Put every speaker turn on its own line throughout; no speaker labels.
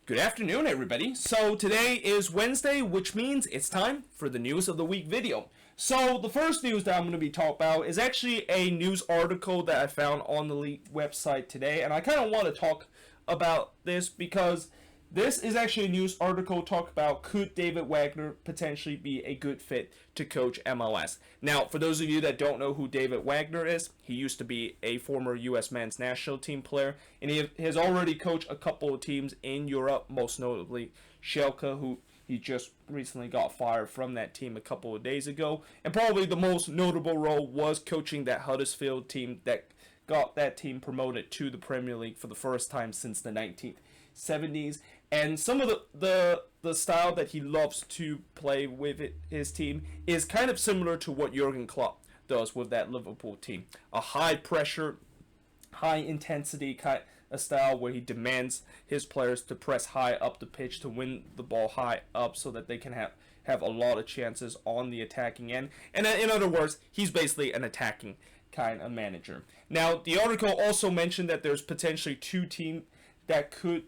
Good afternoon, everybody. So today is Wednesday, which means it's time for the News of the Week video. So the first news that I'm going to be talking about is actually a news article that I found on the league website today, and I kind of want to talk about this because this is actually a news article talk about could David Wagner potentially be a good fit to coach MLS. Now, for those of you that don't know who David Wagner is, he used to be a former U.S. men's national team player, and he has already coached a couple of teams in Europe, most notably Schalke, who he just recently got fired from that team a couple of days ago. And probably the most notable role was coaching that Huddersfield team that got that team promoted to the Premier League for the first time since the 1970s. And some of the style that he loves to play with his team is kind of similar to what Jurgen Klopp does with that Liverpool team. A high pressure, high intensity kind of style where he demands his players to press high up the pitch to win the ball high up so that they can have a lot of chances on the attacking end. And in other words, he's basically an attacking kind of manager. Now, the article also mentioned that there's potentially two teams that could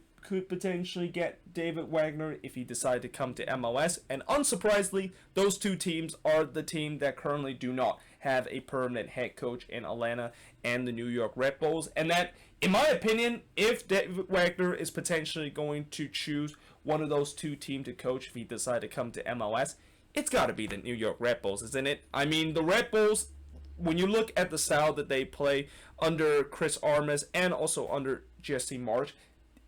potentially get David Wagner if he decided to come to MLS, and unsurprisingly, those two teams are the team that currently do not have a permanent head coach in Atlanta and the New York Red Bulls. And that, in my opinion, if David Wagner is potentially going to choose one of those two teams to coach if he decided to come to MLS, it's got to be the New York Red Bulls, isn't it? I mean, the Red Bulls, when you look at the style that they play under Chris Armas and also under Jesse Marsch,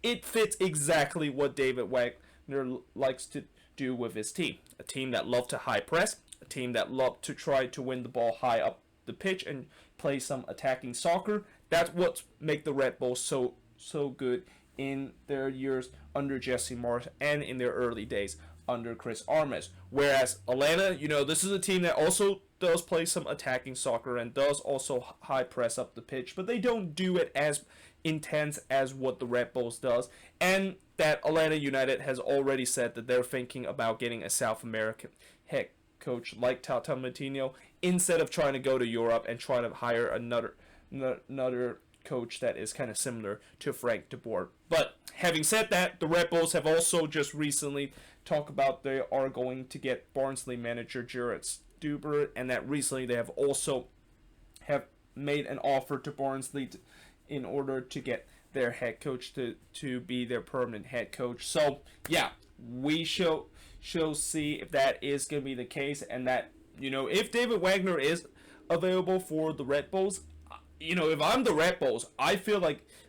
it fits exactly what David Wagner likes to do with his team. A team that loves to high press, a team that loves to try to win the ball high up the pitch and play some attacking soccer. That's what makes the Red Bulls so good in their years under Jesse Marsch and in their early days under Chris Armas. Whereas Atlanta, this is a team that also does play some attacking soccer and does also high press up the pitch, but they don't do it as intense as what the Red Bulls does. And that Atlanta United has already said that they're thinking about getting a South American head coach like Tata Martino instead of trying to go to Europe and try to hire another coach that is kind of similar to Frank de Boer. But having said that, the Red Bulls have also just recently talked about they are going to get Barnsley manager Gerard Stuber, and that recently they have also made an offer to Barnsley in order to get their head coach to be their permanent head coach. So yeah, we shall see if that is going to be the case, and that if David Wagner is available for the Red Bulls, if I'm the Red Bulls, I feel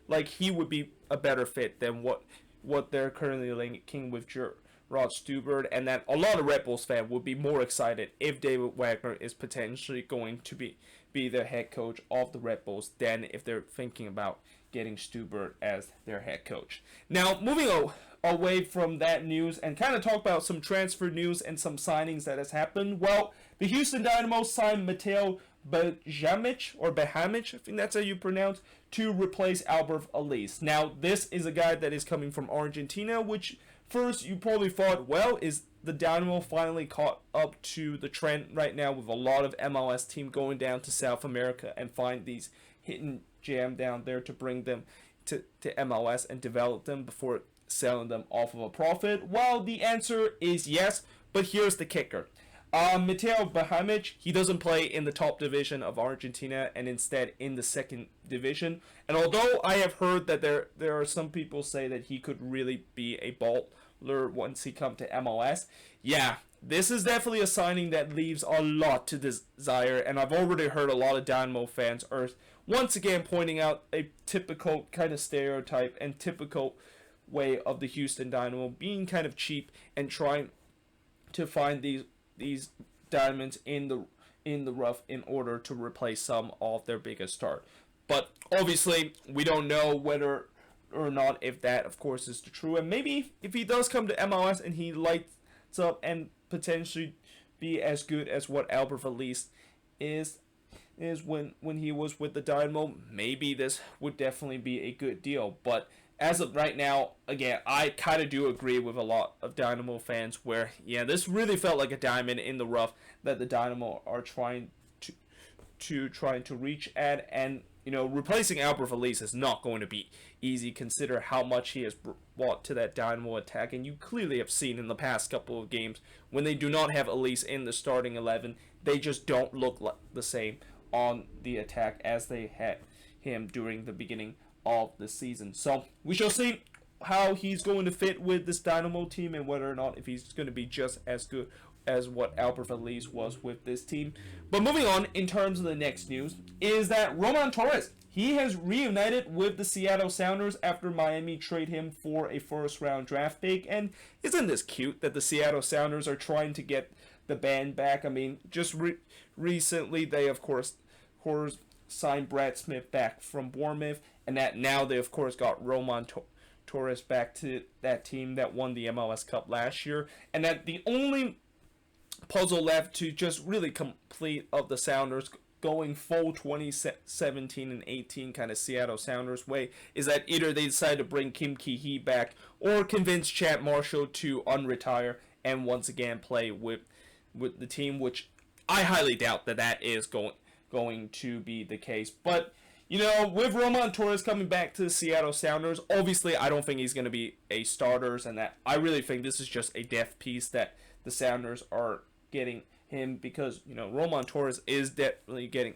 like he would be a better fit than what they're currently linking with Gerard Stuber, and that a lot of Red Bulls fans would be more excited if David Wagner is potentially going to be the head coach of the Red Bulls than if they're thinking about getting Stuber as their head coach. Now, moving away from that news and kind of talk about some transfer news and some signings that has happened. Well, the Houston Dynamo signed Mateo Bajamich, I think that's how you pronounce, to replace Alberth Elis. Now, this is a guy that is coming from Argentina, which first you probably thought, well, is the Dynamo finally caught up to the trend right now with a lot of MLS team going down to South America and find these hidden gem down there to bring them to MLS and develop them before selling them off of a profit? Well, the answer is yes, but here's the kicker. Mateo Bajamich, he doesn't play in the top division of Argentina and instead in the second division. And although I have heard that there are some people say that he could really be a baller once he comes to MLS, yeah, this is definitely a signing that leaves a lot to desire. And I've already heard a lot of Dynamo fans are once again pointing out a typical kind of stereotype and typical way of the Houston Dynamo being kind of cheap and trying to find these diamonds in the rough in order to replace some of their biggest stars. But obviously, we don't know whether or not if that, of course, is true. And maybe if he does come to MLS and he lights up and potentially be as good as what Alberth Elis is when he was with the Dynamo, maybe this would definitely be a good deal. But as of right now, again, I kind of do agree with a lot of Dynamo fans where, yeah, this really felt like a diamond in the rough that the Dynamo are trying to reach at. And replacing Alberth Elis is not going to be easy. Consider how much he has brought to that Dynamo attack, and you clearly have seen in the past couple of games when they do not have Elis in the starting 11, they just don't look like the same on the attack as they had him during the beginning of the season. So we shall see how he's going to fit with this Dynamo team and whether or not if he's going to be just as good as what Alberth Elis was with this team. But moving on, in terms of the next news, is that Roman Torres, he has reunited with the Seattle Sounders after Miami trade him for a first-round draft pick. And isn't this cute that the Seattle Sounders are trying to get the band back? I mean, just recently they, of course, signed Brad Smith back from Bournemouth, and that now they, of course, got Roman Torres back to that team that won the MLS Cup last year. And that the only puzzle left to just really complete of the Sounders going full 2017 and 18 kind of Seattle Sounders way is that either they decide to bring Kim Ki-hee back or convince Chad Marshall to unretire and once again play with the team, which I highly doubt that is going to be the case. But with Roman Torres coming back to the Seattle Sounders, obviously I don't think he's going to be a starter, and that I really think this is just a depth piece that the Sounders are getting him because Roman Torres is definitely getting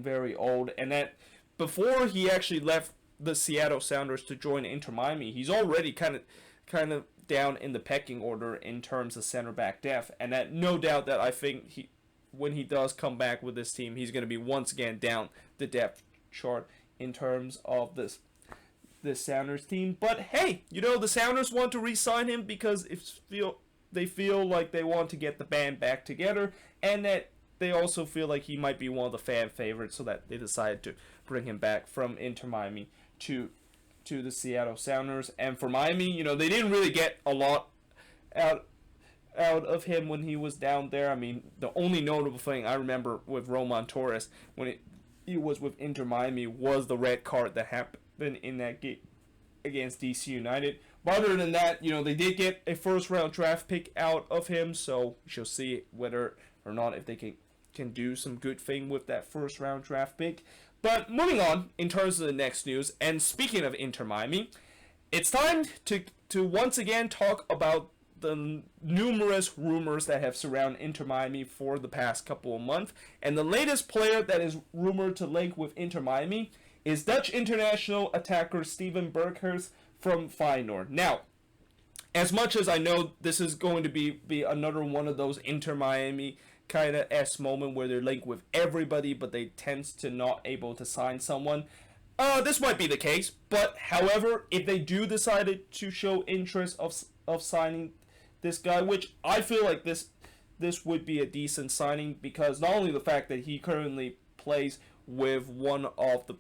very old, and that before he actually left the Seattle Sounders to join Inter Miami, he's already kind of down in the pecking order in terms of center back depth, and that no doubt that I think when he does come back with this team, he's going to be once again down the depth chart in terms of this Sounders team. But hey, the Sounders want to re-sign him because they feel like they want to get the band back together, and that they also feel like he might be one of the fan favorites, so that they decided to bring him back from Inter Miami to the Seattle Sounders. And for Miami, they didn't really get a lot out of him when he was down there. I mean, the only notable thing I remember with Roman Torres when he was with Inter Miami was the red card that happened in that game against DC United. But other than that, they did get a first-round draft pick out of him, so we shall see whether or not if they can do some good thing with that first-round draft pick. But moving on, in terms of the next news, and speaking of Inter Miami, it's time to once again talk about the numerous rumors that have surrounded Inter Miami for the past couple of months. And the latest player that is rumored to link with Inter Miami is Dutch international attacker Steven Berghuis from Feyenoord. Now, as much as I know this is going to be another one of those Inter Miami kind of moment where they're linked with everybody, but they tend to not able to sign someone, this might be the case. But however, if they do decide to show interest of signing this guy, which I feel like this would be a decent signing, because not only the fact that he currently plays with one of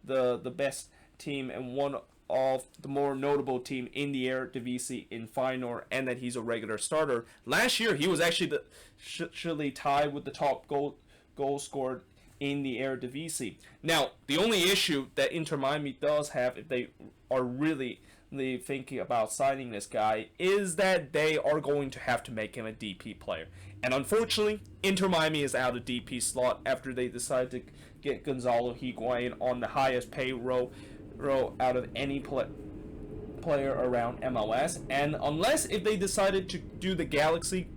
the best team and one of the more notable team in the Eredivisie in Feyenoord, and that he's a regular starter. Last year, he was actually tied with the top goal scored in the Eredivisie. Now, the only issue that Inter Miami does have, if they are really thinking about signing this guy, is that they are going to have to make him a DP player. And unfortunately, Inter Miami is out of DP slot after they decided to get Gonzalo Higuain on the highest payroll out of any player around MLS. And unless if they decided to do the Galaxy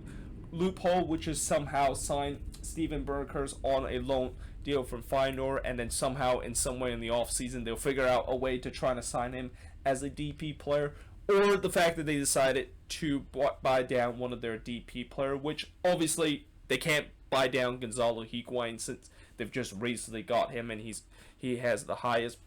loophole, which is somehow sign Steven Berghuis on a loan deal from Feyenoord, and then somehow in some way in the offseason they'll figure out a way to try to sign him as a DP player, or the fact that they decided to buy down one of their DP player, which obviously they can't buy down Gonzalo Higuain since they've just recently got him, and he has the highest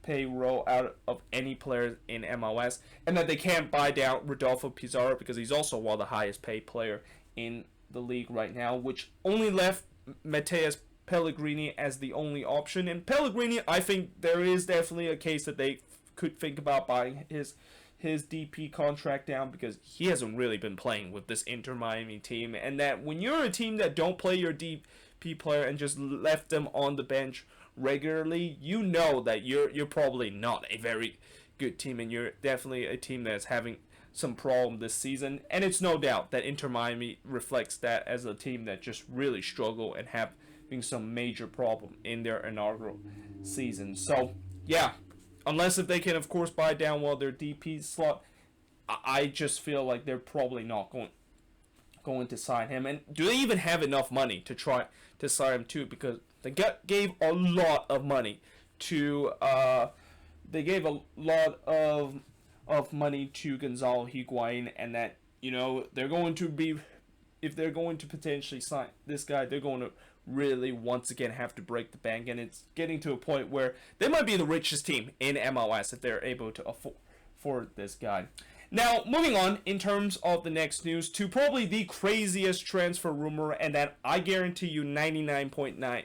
payroll out of any player in MLS, and that they can't buy down Rodolfo Pizarro because he's also one of the highest paid player in the league right now, which only left Mateus Pellegrini as the only option. And Pellegrini, I think there is definitely a case that they could think about buying his DP contract down, because he hasn't really been playing with this Inter Miami team, and that when you're a team that don't play your DP player and just left them on the bench regularly, you know that you're probably not a very good team, and you're definitely a team that's having some problem this season. And it's no doubt that Inter Miami reflects that as a team that just really struggle and have having some major problem in their inaugural season. So yeah, unless if they can of course buy down their DP slot, I just feel like they're probably not going to sign him. And do they even have enough money to try to sign him too? Because they gave a lot of money to money to Gonzalo Higuain, and that they're going to be, if they're going to potentially sign this guy, they're going to really once again have to break the bank, and it's getting to a point where they might be the richest team in MLS if they're able to afford this guy. Now, moving on in terms of the next news to probably the craziest transfer rumor, and that I guarantee you 99.9%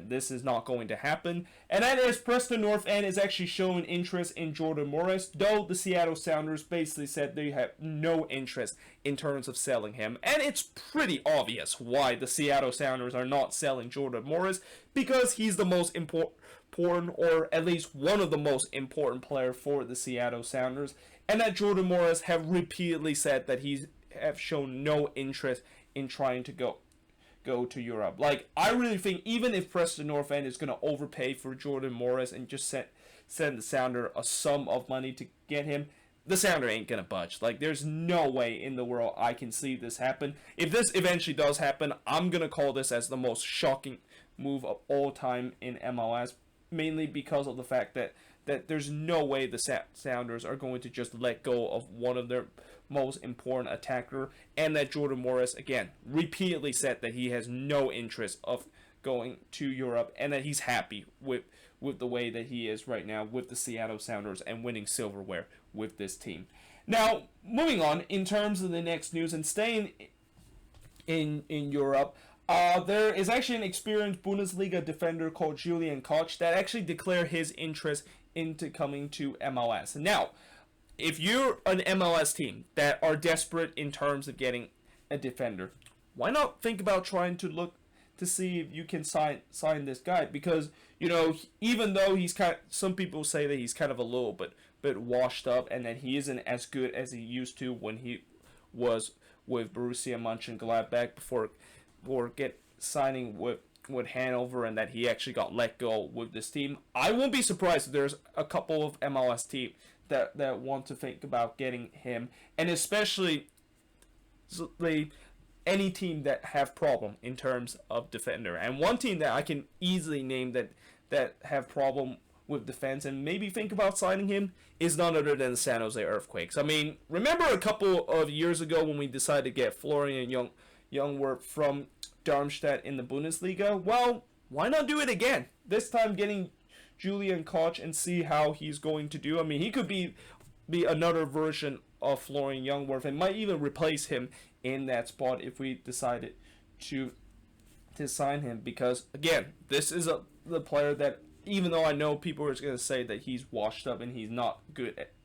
this is not going to happen, and that is Preston North End is actually showing interest in Jordan Morris, though the Seattle Sounders basically said they have no interest in terms of selling him. And it's pretty obvious why the Seattle Sounders are not selling Jordan Morris, because he's the most important, or at least one of the most important player for the Seattle Sounders, and that Jordan Morris have repeatedly said that he have shown no interest in trying to go to Europe. Like, I really think even if Preston North End is going to overpay for Jordan Morris and just send the Sounder a sum of money to get him, the Sounder ain't going to budge. Like, there's no way in the world I can see this happen. If this eventually does happen, I'm going to call this as the most shocking move of all time in MLS, mainly because of the fact that there's no way the Sounders are going to just let go of one of their most important attacker, and that Jordan Morris, again, repeatedly said that he has no interest of going to Europe, and that he's happy with the way that he is right now with the Seattle Sounders and winning silverware with this team. Now, moving on in terms of the next news and staying in Europe, there is actually an experienced Bundesliga defender called Julian Koch that actually declared his interest into coming to MLS. Now, if you're an MLS team that are desperate in terms of getting a defender, why not think about trying to look to see if you can sign this guy? Because, even though he's some people say that he's kind of a little bit washed up, and that he isn't as good as he used to when he was with Borussia Mönchengladbach before signing with Hanover, and that he actually got let go with this team. I won't be surprised if there's a couple of MLS teams that want to think about getting him, and especially any team that have problem in terms of defender. And one team that I can easily name that have problem with defense and maybe think about signing him is none other than the San Jose Earthquakes. I mean, remember a couple of years ago when we decided to get Florian Jungwirth from Darmstadt in the Bundesliga? Well, why not do it again? This time getting Julian Koch and see how he's going to do. I mean, he could be another version of Florian Jungwirth and might even replace him in that spot if we decided to sign him. Because, again, this is the player that, even though I know people are going to say that he's washed up and he's not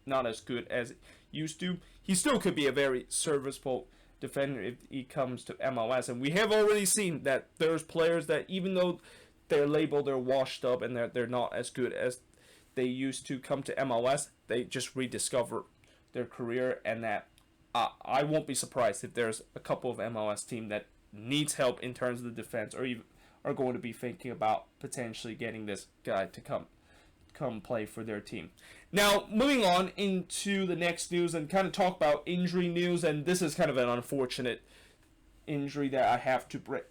as good as used to, he still could be a very serviceable defender if he comes to MLS. And we have already seen that there's players that, even though they're labeled, they're washed up and they're not as good as they used to, come to MLS, they just rediscover their career. And that I won't be surprised if there's a couple of MLS team that needs help in terms of the defense, or even are going to be thinking about potentially getting this guy to come play for their team. Now, moving on into the next news and kind of talk about injury news, and this is kind of an unfortunate injury that I have to break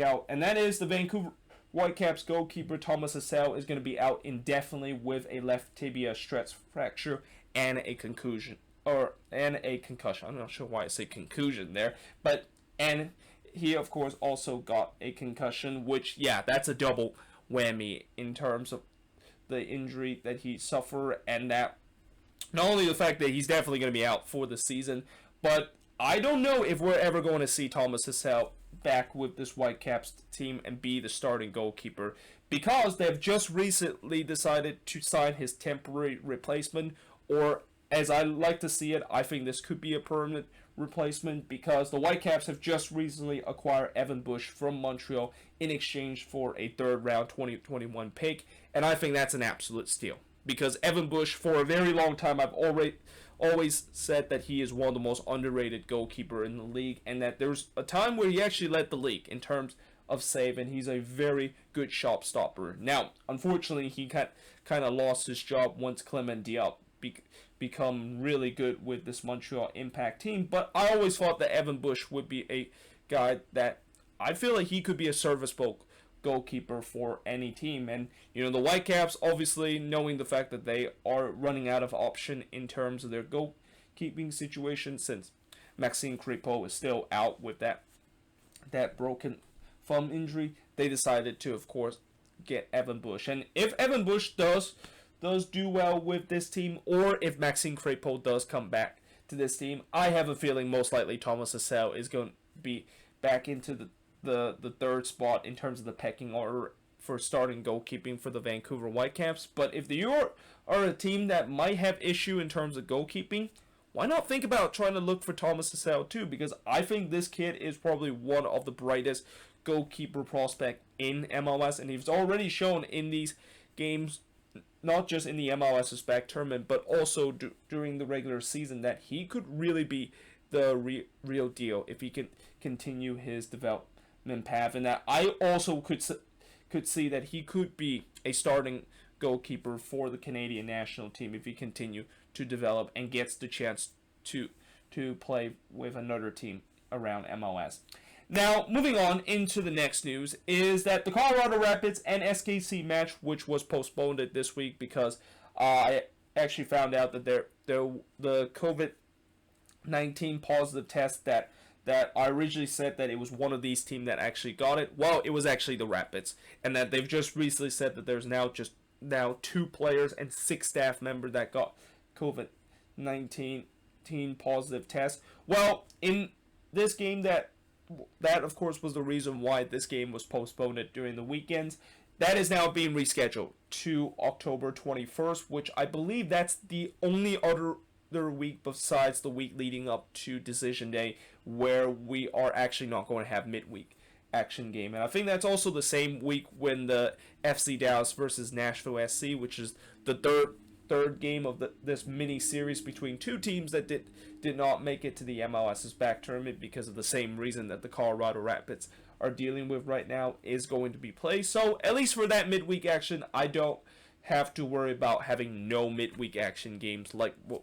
out, and that is the Vancouver Whitecaps goalkeeper Thomas Hassel is going to be out indefinitely with a left tibia stress fracture and a concussion. I'm not sure why I say concussion there, and he of course also got a concussion, which, yeah, that's a double whammy in terms of the injury that he suffered, and that not only the fact that he's definitely going to be out for the season, but I don't know if we're ever going to see Thomas Hassel back with this Whitecaps team and be the starting goalkeeper, because they've just recently decided to sign his temporary replacement, or as I like to see it, I think this could be a permanent replacement, because the Whitecaps have just recently acquired Evan Bush from Montreal in exchange for a third-round 2021 pick, and I think that's an absolute steal. Because Evan Bush, for a very long time, I've always said that he is one of the most underrated goalkeeper in the league, and that there's a time where he actually led the league in terms of save, and he's a very good shot stopper. Now, unfortunately, he kind of lost his job once Clement Diop become really good with this Montreal Impact team. But I always thought that Evan Bush would be a guy that I feel like he could be a serviceable goalkeeper for any team. And the Whitecaps, obviously knowing the fact that they are running out of option in terms of their goalkeeping situation, since Maxime Crépeau is still out with that broken thumb injury, they decided to, of course, get Evan Bush. And if Evan Bush does do well with this team, or if Maxime Crépeau does come back to this team, I have a feeling most likely Thomas Hasel is going to be back into the third spot in terms of the pecking order for starting goalkeeping for the Vancouver Whitecaps. But if you are a team that might have issue in terms of goalkeeping, why not think about trying to look for Thomas Hasel too? Because I think this kid is probably one of the brightest goalkeeper prospect in MLS, and he's already shown in these games, not just in the MLS back tournament, but also during the regular season, that he could really be the real deal if he can continue his development path. And that I also could see that he could be a starting goalkeeper for the Canadian national team if he continue to develop and gets the chance to play with another team around MLS. Now, moving on into the next news is that the Colorado Rapids and SKC match, which was postponed this week because I actually found out that the COVID-19 positive test that I originally said that it was one of these teams that actually got it. Well, it was actually the Rapids, and that they've just recently said that there's now 2 players and 6 staff members that got COVID-19 positive test. Well, in this game that of course was the reason why this game was postponed during the weekends. That is now being rescheduled to October 21st, which I believe that's the only other week besides the week leading up to Decision Day where we are actually not going to have midweek action game. And I think that's also the same week when the FC Dallas versus Nashville SC, which is the third game of this mini series between 2 teams that did not make it to the MLS's back tournament because of the same reason that the Colorado Rapids are dealing with right now is going to be played. So at least for that midweek action, I don't have to worry about having no midweek action games like what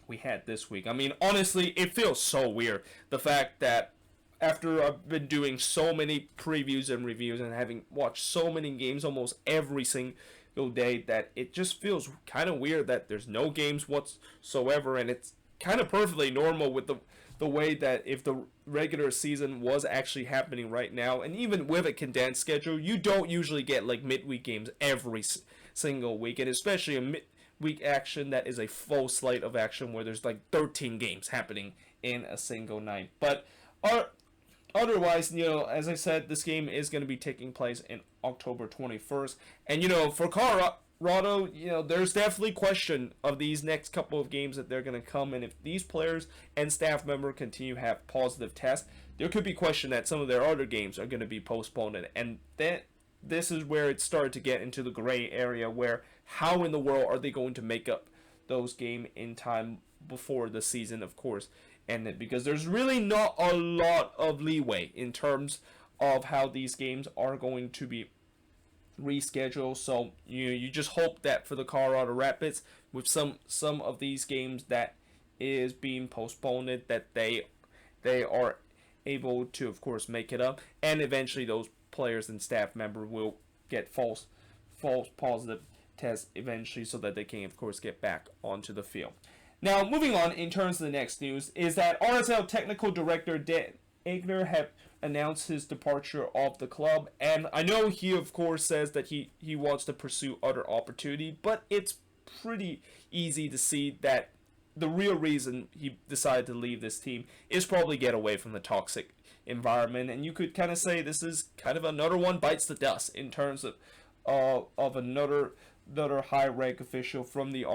we had this week. I mean, honestly, it feels so weird, the fact that after I've been doing so many previews and reviews and having watched so many games almost every single day, that it just feels kind of weird that there's no games whatsoever. And it's kind of perfectly normal with the way that if the regular season was actually happening right now, and even with a condensed schedule, you don't usually get like midweek games every single week, and especially a midweek action that is a full slate of action where there's like 13 games happening in a single night. But otherwise, as I said, this game is going to be taking place in October 21st. And, for Colorado, there's definitely question of these next couple of games that they're going to come. And if these players and staff members continue to have positive tests, there could be question that some of their other games are going to be postponed. And this is where it started to get into the gray area where how in the world are they going to make up those games in time before the season, of course, ended, because there's really not a lot of leeway in terms of how these games are going to be rescheduled. So you just hope that for the Colorado Rapids, with some of these games that is being postponed, that they are able to, of course, make it up, and eventually those players and staff members will get false positive tests eventually, so that they can, of course, get back onto the field. Now, moving on in terms of the next news is that RSL Technical Director Dan Wagner have announced his departure of the club. And I know he, of course, says that he wants to pursue other opportunity, but it's pretty easy to see that the real reason he decided to leave this team is probably get away from the toxic environment. And you could kind of say this is kind of another one bites the dust in terms of another high-rank official from the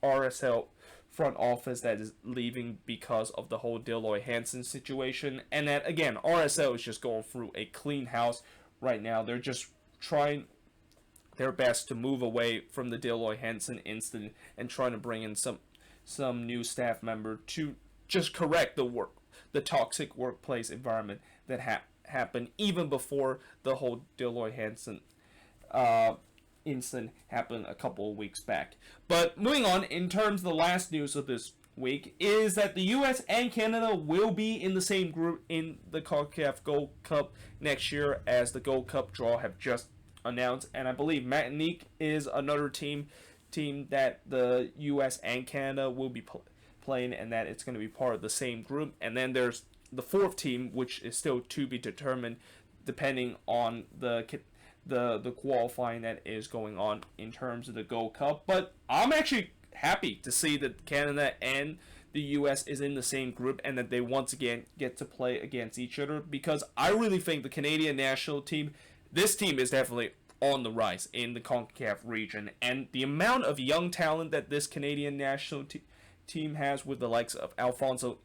RSL front office that is leaving because of the whole Deloy Hansen situation. And that, again, RSL is just going through a clean house right now. They're just trying their best to move away from the Deloy Hansen incident and trying to bring in some new staff member to just correct the toxic workplace environment that happened even before the whole Deloy Hansen incident happened a couple of weeks back. But moving on, in terms of the last news of this week, is that the U.S. and Canada will be in the same group in the CONCACAF Gold Cup next year, as the Gold Cup draw have just announced. And I believe Martinique is another team that the U.S. and Canada will be playing, and that it's going to be part of the same group. And then there's the fourth team, which is still to be determined, depending on the qualifying that is going on in terms of the Gold Cup. But I'm actually happy to see that Canada and the U.S. is in the same group, and that they once again get to play against each other, because I really think the Canadian national team, this team is definitely on the rise in the CONCACAF region, and the amount of young talent that this Canadian national team has, with the likes of Alphonso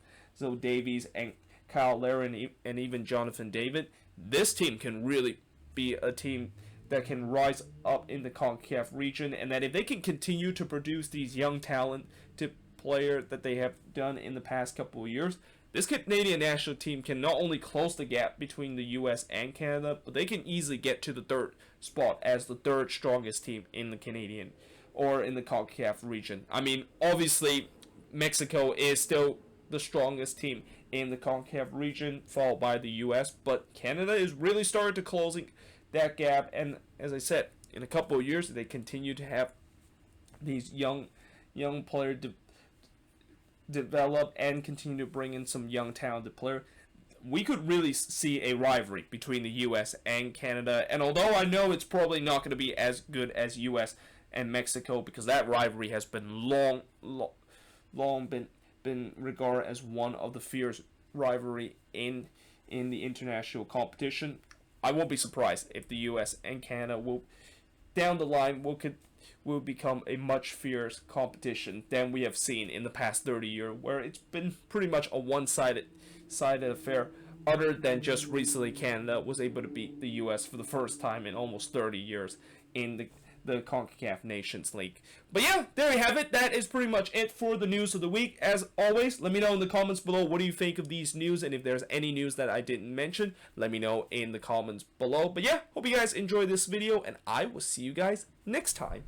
Davies and Kyle Larin and even Jonathan David, this team can really be a team that can rise up in the CONCACAF region, and that if they can continue to produce these young talented players that they have done in the past couple of years, this Canadian national team can not only close the gap between the U.S. and Canada, but they can easily get to the third spot as the third strongest team in the Canadian or in the CONCACAF region. I mean, obviously, Mexico is still the strongest team in the CONCACAF region, followed by the U.S., but Canada is really starting to closing that gap. And as I said, in a couple of years, they continue to have these young players develop and continue to bring in some young talented players. We could really see a rivalry between the U.S. and Canada, and although I know it's probably not going to be as good as U.S. and Mexico, because that rivalry has been long been regarded as one of the fierce rivalry in the international competition, I won't be surprised if the U.S. and Canada will, down the line, will become a much fierce competition than we have seen in the past 30 years, where it's been pretty much a one-sided affair, other than just recently Canada was able to beat the U.S. for the first time in almost 30 years in the CONCACAF Nations League. But yeah, there you have it. That is pretty much it for the news of the week. As always, let me know in the comments below, what do you think of these news, and if there's any news that I didn't mention, let me know in the comments below. But yeah, hope you guys enjoyed this video, and I will see you guys next time.